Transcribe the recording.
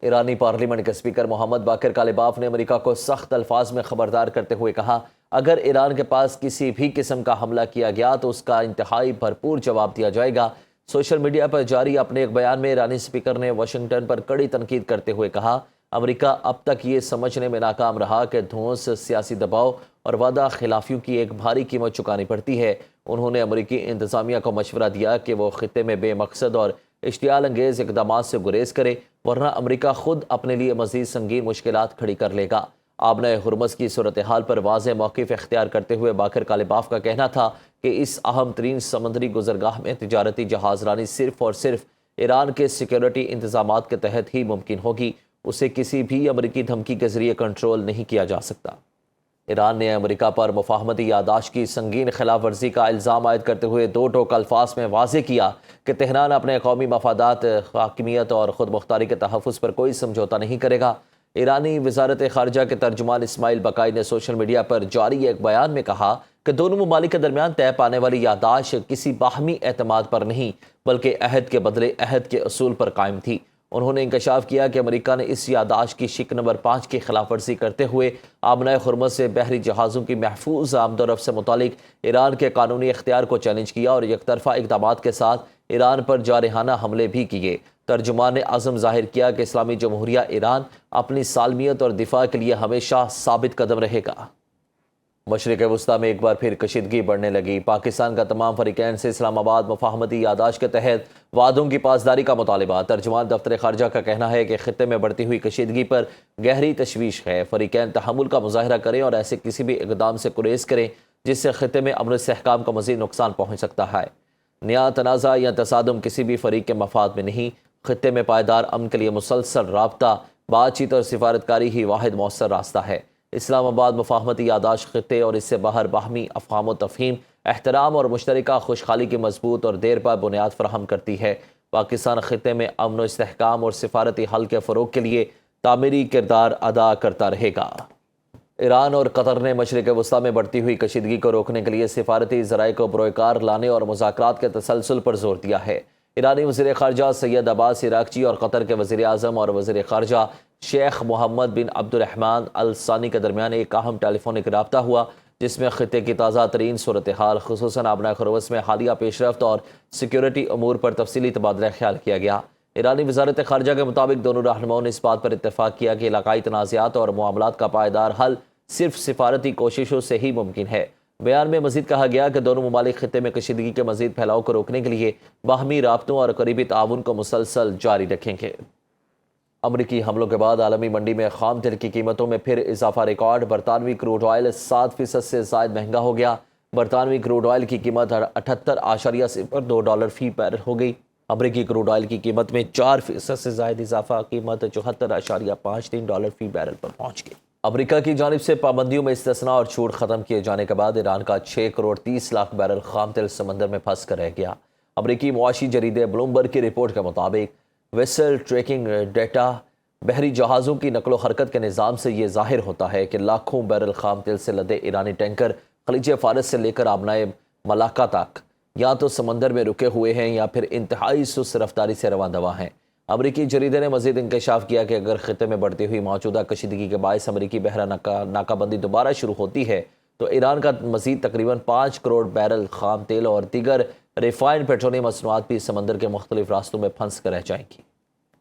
ایرانی پارلیمنٹ کے سپیکر محمد باقر کالباف نے امریکہ کو سخت الفاظ میں خبردار کرتے ہوئے کہا، اگر ایران کے پاس کسی بھی قسم کا حملہ کیا گیا تو اس کا انتہائی بھرپور جواب دیا جائے گا۔ سوشل میڈیا پر جاری اپنے ایک بیان میں ایرانی سپیکر نے واشنگٹن پر کڑی تنقید کرتے ہوئے کہا، امریکہ اب تک یہ سمجھنے میں ناکام رہا کہ دھونس، سیاسی دباؤ اور وعدہ خلافیوں کی ایک بھاری قیمت چکانی پڑتی ہے۔ انہوں نے امریکی انتظامیہ کو مشورہ دیا کہ وہ خطے میں بے مقصد اور اشتعال انگیز اقدامات سے گریز کرے، ورنہ امریکہ خود اپنے لیے مزید سنگین مشکلات کھڑی کر لے گا۔ آبنہ ہرمز کی صورتحال پر واضح موقف اختیار کرتے ہوئے باقر کالباف کا کہنا تھا کہ اس اہم ترین سمندری گزرگاہ میں تجارتی جہاز رانی صرف اور صرف ایران کے سیکیورٹی انتظامات کے تحت ہی ممکن ہوگی، اسے کسی بھی امریکی دھمکی کے ذریعے کنٹرول نہیں کیا جا سکتا۔ ایران نے امریکہ پر مفاہمتی یادداشت کی سنگین خلاف ورزی کا الزام عائد کرتے ہوئے دو ٹوک الفاظ میں واضح کیا کہ تہران اپنے قومی مفادات، حاکمیت اور خود مختاری کے تحفظ پر کوئی سمجھوتہ نہیں کرے گا۔ ایرانی وزارت خارجہ کے ترجمان اسماعیل بقائی نے سوشل میڈیا پر جاری ایک بیان میں کہا کہ دونوں ممالک کے درمیان طے پانے والی یادداشت کسی باہمی اعتماد پر نہیں بلکہ عہد کے بدلے عہد کے اصول پر قائم تھی۔ انہوں نے انکشاف کیا کہ امریکہ نے اس یادداشت کی شق نمبر 5 کی خلاف ورزی کرتے ہوئے آبنہ ہرمز سے بحری جہازوں کی محفوظ آمد و رفت سے متعلق ایران کے قانونی اختیار کو چیلنج کیا اور یک طرفہ اقدامات کے ساتھ ایران پر جارحانہ حملے بھی کیے۔ ترجمان نے عزم ظاہر کیا کہ اسلامی جمہوریہ ایران اپنی سالمیت اور دفاع کے لیے ہمیشہ ثابت قدم رہے گا۔ مشرق وسطیٰ میں ایک بار پھر کشیدگی بڑھنے لگی۔ پاکستان کا تمام فریقین سے اسلام آباد مفاہمتی یادداشت کے تحت وعدوں کی پاسداری کا مطالبہ۔ ترجمان دفتر خارجہ کا کہنا ہے کہ خطے میں بڑھتی ہوئی کشیدگی پر گہری تشویش ہے۔ فریقین تحمل کا مظاہرہ کریں اور ایسے کسی بھی اقدام سے گریز کریں جس سے خطے میں امن و استحکام کو مزید نقصان پہنچ سکتا ہے۔ نیا تنازع یا تصادم کسی بھی فریق کے مفاد میں نہیں۔ خطے میں پائیدار امن کے لیے مسلسل رابطہ، بات چیت اور سفارتکاری ہی واحد مؤثر راستہ ہے۔ اسلام آباد مفاہمتی یادداشت خطے اور اس سے باہر باہمی افہام و تفہیم، احترام اور مشترکہ خوشحالی کی مضبوط اور دیر پا بنیاد فراہم کرتی ہے۔ پاکستان خطے میں امن و استحکام اور سفارتی حل کے فروغ کے لیے تعمیری کردار ادا کرتا رہے گا۔ ایران اور قطر نے مشرق وسطیٰ میں بڑھتی ہوئی کشیدگی کو روکنے کے لیے سفارتی ذرائع کو بروئے کار لانے اور مذاکرات کے تسلسل پر زور دیا ہے۔ ایرانی وزیر خارجہ سید عباس عراقچی اور قطر کے وزیر اعظم اور وزیر خارجہ شیخ محمد بن عبد الرحمن ال ثانی کے درمیان ایک اہم ٹیلی فونک رابطہ ہوا، جس میں خطے کی تازہ ترین صورتحال، خصوصاً آبنہ ہرمز میں حالیہ پیش رفت اور سیکیورٹی امور پر تفصیلی تبادلہ خیال کیا گیا۔ ایرانی وزارت خارجہ کے مطابق دونوں رہنماؤں نے اس بات پر اتفاق کیا کہ علاقائی تنازعات اور معاملات کا پائیدار حل صرف سفارتی کوششوں سے ہی ممکن ہے۔ بیان میں مزید کہا گیا کہ دونوں ممالک خطے میں کشیدگی کے مزید پھیلاؤ کو روکنے کے لیے باہمی رابطوں اور قریبی تعاون کو مسلسل جاری رکھیں گے۔ امریکی حملوں کے بعد عالمی منڈی میں خام تیل کی قیمتوں میں پھر اضافہ ریکارڈ۔ برطانوی کروڈ آئل 7% سے زائد مہنگا ہو گیا۔ برطانوی کروڈ آئل کی قیمت 78.02 ڈالر فی بیرل ہو گئی۔ امریکی کروڈ آئل کی قیمت میں 4% سے زائد اضافہ، قیمت 74.53 ڈالر فی بیرل پر پہنچ گئی۔ امریکہ کی جانب سے پابندیوں میں استثناء اور چھوٹ ختم کیے جانے کے بعد ایران کا 6 کروڑ 30 لاکھ بیرل خام تیل سمندر میں پھنس کر رہ گیا۔ امریکی معاشی جریدے بلومبرگ کی رپورٹ کے مطابق ویسل ٹریکنگ ڈیٹا بحری جہازوں کی نقل و حرکت کے نظام سے یہ ظاہر ہوتا ہے کہ لاکھوں بیرل خام تیل سے لدے ایرانی ٹینکر خلیج فارس سے لے کر آبنہ ملاکا تک یا تو سمندر میں رکے ہوئے ہیں یا پھر انتہائی سست رفتاری سے رواں دواں ہیں۔ امریکی جریدے نے مزید انکشاف کیا کہ اگر خطے میں بڑھتی ہوئی موجودہ کشیدگی کے باعث امریکی بحرہ ناکہ بندی دوبارہ شروع ہوتی ہے تو ایران کا مزید تقریباً 5 کروڑ بیرل خام تیل اور دیگر ریفائنڈ پیٹرولیم مصنوعات بھی سمندر کے مختلف راستوں میں پھنس کر رہ جائیں گی۔